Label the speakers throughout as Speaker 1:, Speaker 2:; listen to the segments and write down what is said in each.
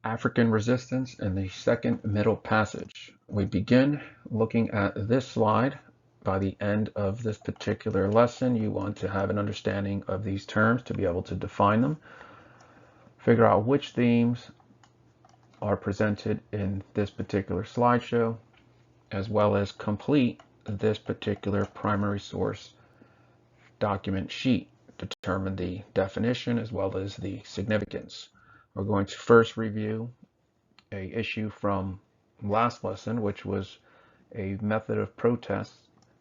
Speaker 1: African resistance in the Second Middle Passage. We begin looking at this slide. By the end of this particular lesson, you want to have an understanding of these terms to be able to define them, figure out which themes are presented in this particular slideshow, as well as complete this particular primary source document sheet. Determine the definition as well as the significance. We're going to first review an issue from last lesson, which was a method of protest,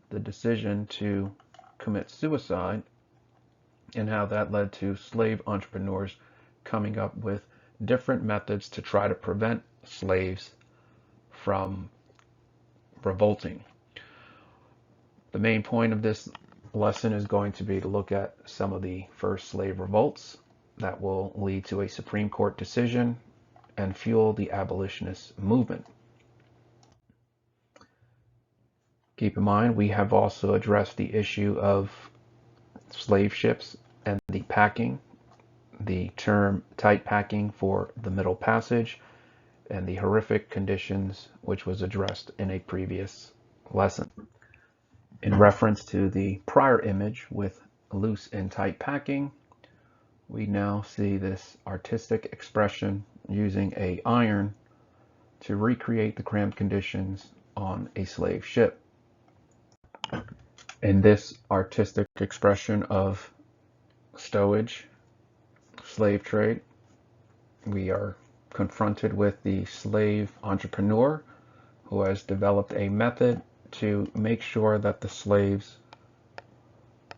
Speaker 1: the decision to commit suicide, and how that led to slave entrepreneurs coming up with different methods to try to prevent slaves from revolting. The main point of this lesson is going to be to look at some of the first slave revolts that will lead to a Supreme Court decision and fuel the abolitionist movement. Keep in mind, we have also addressed the issue of slave ships and the packing, the term tight packing for the Middle Passage, and the horrific conditions which was addressed in a previous lesson. In reference to the prior image with loose and tight packing, we now see this artistic expression using an iron to recreate the cramped conditions on a slave ship. In this artistic expression of stowage, slave trade, we are confronted with the slave entrepreneur who has developed a method to make sure that the slaves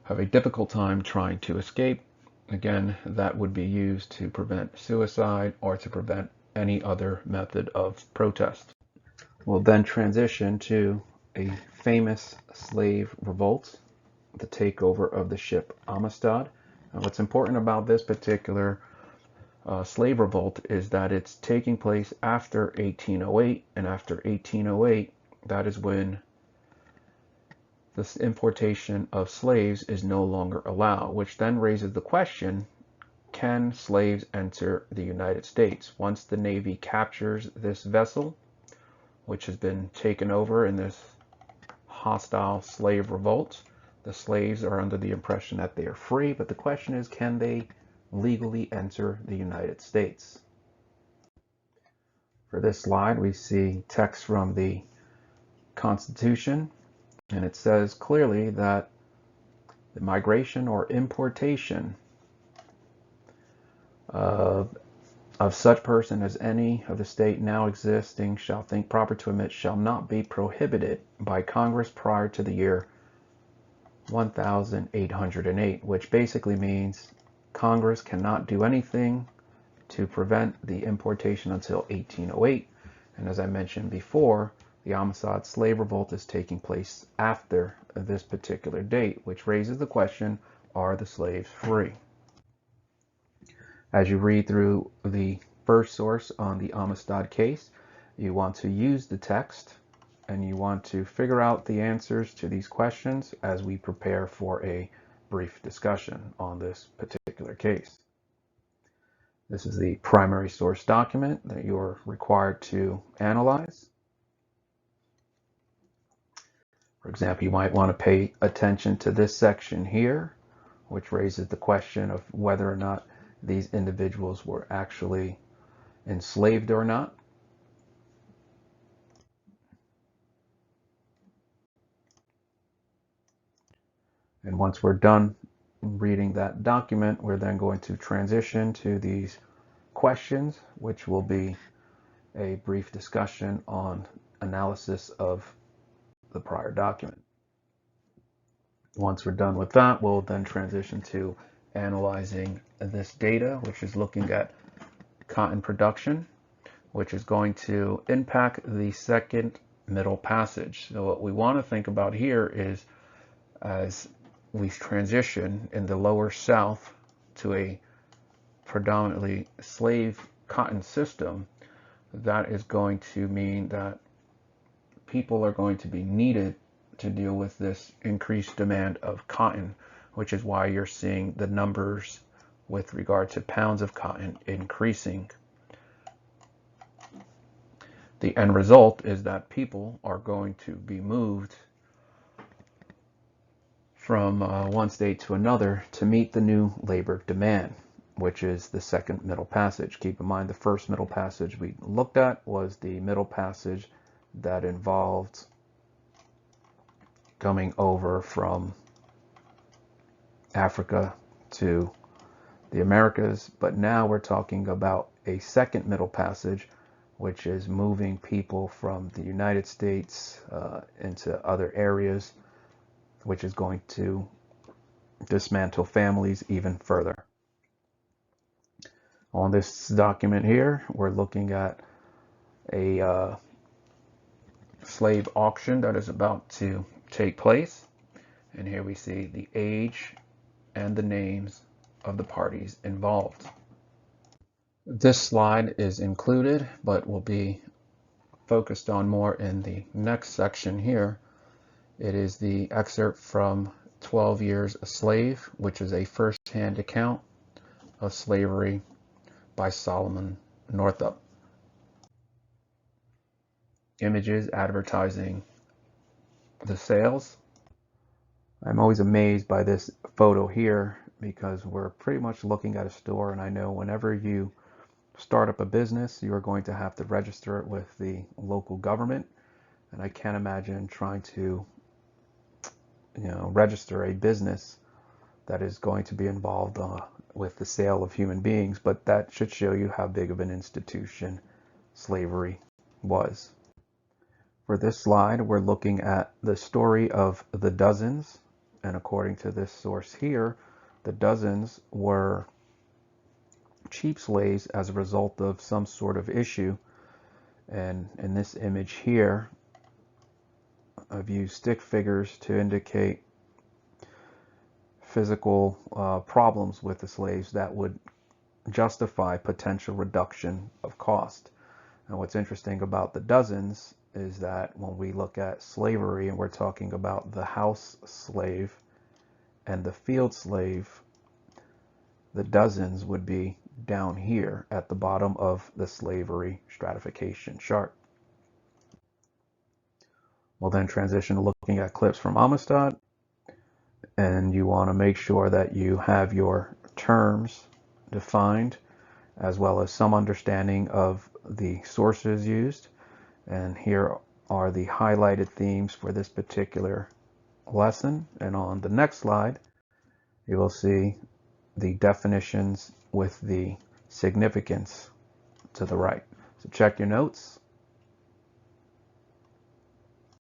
Speaker 1: have a difficult time trying to escape. Again, that would be used to prevent suicide or to prevent any other method of protest. We'll then transition to a famous slave revolt, the takeover of the ship Amistad. And what's important about this particular slave revolt is that it's taking place after 1808, and after 1808, that is when this importation of slaves is no longer allowed, which then raises the question, can slaves enter the United States? Once the Navy captures this vessel, which has been taken over in this hostile slave revolt, the slaves are under the impression that they are free, but the question is, can they legally enter the United States? For this slide, we see text from the Constitution, and it says clearly that the migration or importation of such person as any of the state now existing shall think proper to admit shall not be prohibited by Congress prior to the year 1808, which basically means Congress cannot do anything to prevent the importation until 1808. And as I mentioned before, the Amistad slave revolt is taking place after this particular date, which raises the question, are the slaves free? As you read through the first source on the Amistad case, you want to use the text and you want to figure out the answers to these questions as we prepare for a brief discussion on this particular case. This is the primary source document that you're required to analyze. For example, you might want to pay attention to this section here, which raises the question of whether or not these individuals were actually enslaved or not. And once we're done reading that document, we're then going to transition to these questions, which will be a brief discussion on analysis of the prior document. Once we're done with that, we'll then transition to analyzing this data, which is looking at cotton production, which is going to impact the Second Middle Passage. So what we want to think about here is, as we transition in the lower South to a predominantly slave cotton system, that is going to mean that people are going to be needed to deal with this increased demand of cotton, which is why you're seeing the numbers with regard to pounds of cotton increasing The end result is that people are going to be moved from one state to another to meet the new labor demand, which is the second Middle Passage. Keep in mind, the first Middle Passage we looked at was the Middle Passage that involved coming over from Africa to the Americas, but now we're talking about a second Middle Passage, which is moving people from the United States into other areas, which is going to dismantle families even further. On this document here, we're looking at a slave auction that is about to take place. And here we see the age and the names of the parties involved. This slide is included, but will be focused on more in the next section here. It is the excerpt from 12 Years a Slave, which is a first-hand account of slavery by Solomon Northup. Images advertising the sales. I'm always amazed by this photo here because we're pretty much looking at a store, and I know whenever you start up a business, you are going to have to register it with the local government, and I can't imagine trying to register a business that is going to be involved with the sale of human beings, but that should show you how big of an institution slavery was. For this slide, we're looking at the story of the Dozens, and according to this source here, the Dozens were cheap slaves as a result of some sort of issue. And in this image here, I've used stick figures to indicate physical problems with the slaves that would justify potential reduction of cost. And what's interesting about the Dozens is that when we look at slavery and we're talking about the house slave and the field slave, the Dozens would be down here at the bottom of the slavery stratification chart. We'll then transition to looking at clips from Amistad, and you want to make sure that you have your terms defined as well as some understanding of the sources used. And here are the highlighted themes for this particular lesson. And on the next slide, you will see the definitions with the significance to the right. So check your notes,